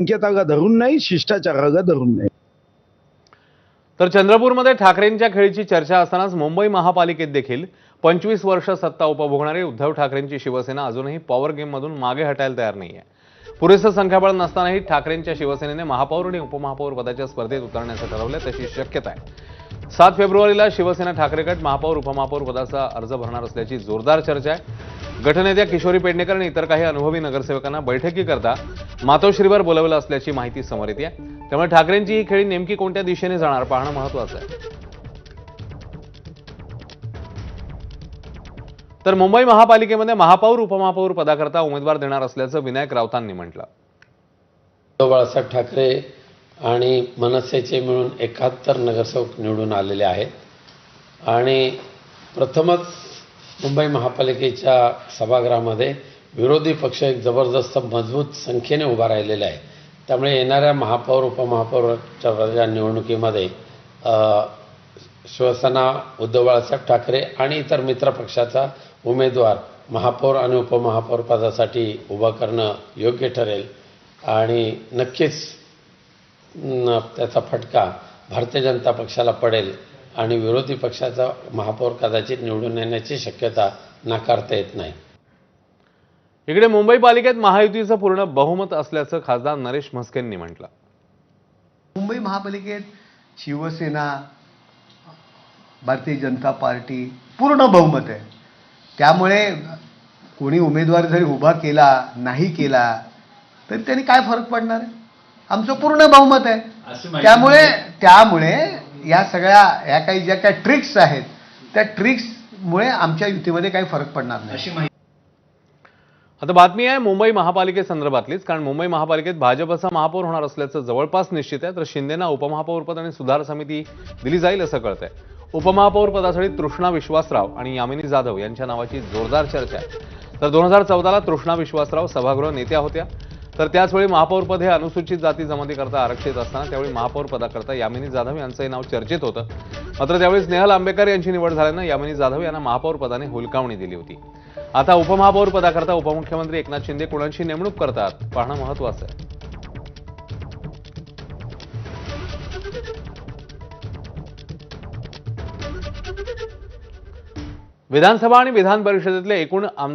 संकेतागा धरून नाही, शिष्टाचारागा धरून नाही. तर चंद्रपूरमध्ये ठाकरेंच्या खेळीची चर्चा असतानाच मुंबई महापालिकेत देखील 25 वर्ष सत्ता उपभोगणारे उद्धव ठाकरेंची शिवसेना अजूनही पॉवर गेममधून मागे हटायला तयार नाहीये. पुरेसं संख्याबळ नसतानाही ठाकरेंच्या शिवसेनेने महापौर आणि उपमहापौर पदाच्या स्पर्धेत उतरण्याचं ठरवलं तशी शक्यता आहे. 7 फेब्रुवारीला शिवसेना ठाकरे गट महापौर उपमहापौर पदाचा अर्ज भरणार असल्याची जोरदार चर्चा आहे. गटनेत्या किशोरी पेडणेकर आणि इतर काही अनुभवी नगरसेवकांना बैठकीकरता मातोश्रीवर बोलावलं असल्याची माहिती समोर येते. त्यामुळे ठाकरेंची ही खेळी नेमकी कोणत्या दिशेने जाणार पाहणं महत्त्वाचं आहे. तर मुंबई महापालिकेमध्ये महापौर उपमहापौर पदाकरता उमेदवार देणार असल्याचं विनायक राऊतांनी म्हटलं. बाळासाहेब ठाकरे आणि मनसेचे मिळून 71 नगरसेवक निवडून आलेले आहेत आणि प्रथमच मुंबई महापालिकेच्या सभागृहामध्ये विरोधी पक्ष एक जबरदस्त मजबूत संख्येने उभा राहिलेला आहे. त्यामुळे येणाऱ्या महापौर उपमहापौराच्या निवडणुकीमध्ये शिवसेना उद्धव बाळासाहेब ठाकरे आणि इतर मित्र पक्षाचा उमेदवार महापौर आणि उपमहापौर पदासाठी उभं करणं योग्य ठरेल आणि नक्कीच त्याचा फटका भारतीय जनता पक्षाला पडेल आणि विरोधी पक्षाचा महापौर कदाचित निवडून येण्याची शक्यता नाकारता येत नाही. इकडे मुंबई पालिकेत महायुतीचं पूर्ण बहुमत असल्याचं खासदार नरेश म्हस्केंनी म्हटलं. मुंबई महापालिकेत शिवसेना भारतीय जनता पार्टी पूर्ण बहुमत आहे. त्यामुळे कोणी उमेदवार जरी उभा केला नाही केला तरी त्यांनी काय फरक पडणार आहे. आमचं पूर्ण बहुमत आहे. त्यामुळे या सगळ्या काही ज्या काही ट्रिक्स आहेत त्या ट्रिक्समुळे आमच्या युतीमध्ये काही फरक पडणार नाही. आता बातमी आहे मुंबई महापालिकेसंदर्भातलीच, कारण मुंबई महापालिकेत भाजपचा महापौर होणार असल्याचं जवळपास निश्चित आहे. तर शिंदेना उपमहापौर पद आणि सुधार समिती दिली जाईल असं कळतंय. उपमहापौर पदासाठी तृष्णा विश्वासराव आणि यामिनी जाधव यांच्या नावाची जोरदार चर्चा आहे. तर 2014ला तृष्णा विश्वासराव सभागृह नेत्या होत्या. तर त्याचवेळी महापौर पद हे अनुसूचित जाती जमातीकरता आरक्षित असताना त्यावेळी महापौर पदाकरता यामिनी जाधव यांचंही नाव चर्चेत होतं. मात्र त्यावेळी स्नेहल आंबेकर यांची निवड झाल्यानं यामिनी जाधव यांना महापौर पदाने हुलकावणी दिली होती. आता उपमहापौर पदाकरता उपमुख्यमंत्री एकनाथ शिंदे कुणाची नेमणूक करतात पाहणं महत्त्वाचं आहे. विधानसभा आणि विधान परिषदेतले एकूण आमदार